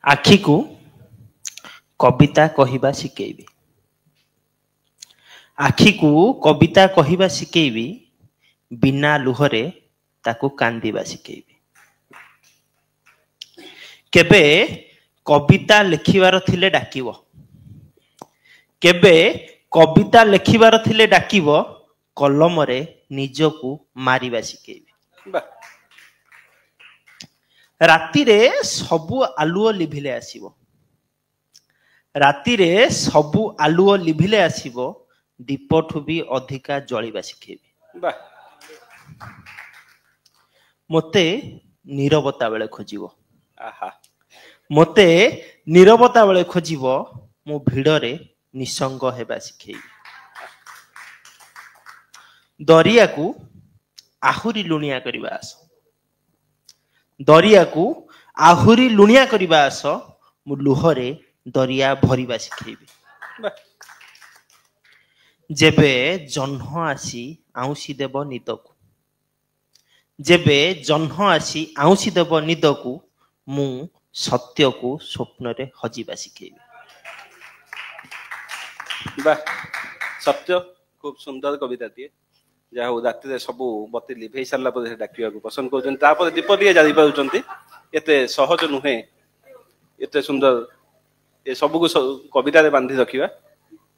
आखि को कविता कहवा शिखेबी आखि को कविता कहवा शिखेबी बिना लुहरे ताकू कांदिबा शिखेबी केबे कविता लिखिबार थिले डाकिबो केबे कविता लिखिबार थिले डाकिबो कलम रे निजकू मारिबा शिखेबी राति रे सबु आलुओ लिभिले आसीबो राति रे सबु आलुओ लिभिले आसीबो दीपठु भी अधिका जळिबा शिखेबी मते नीरवता बेले खोजिबो मते नीरवता बेले खोजिबो मो भिड़ रे निसंग हेबा शिखेबी दरिया को आहुरी लुणिया करबा आस दरिया को आहुरी लुणिया करबा आस मु लुहरे दरिया भरिबा शिखेबी जेबे जन्ह आसी आउसी देव निदकू जेबे जन्ह आसी आउसी देव निदकू मु सत्य को स्वप्न रे हजिबा शिखेबी सत्य खूब सुंदर कविता दिए जहाँ हूँ राति सबू बत्ती लिभे सारा डाक पसंद कर दीप दिए जारी पार्टी एते सहज नुहे एते सुंदर ये सबू को कविता बांधी रखा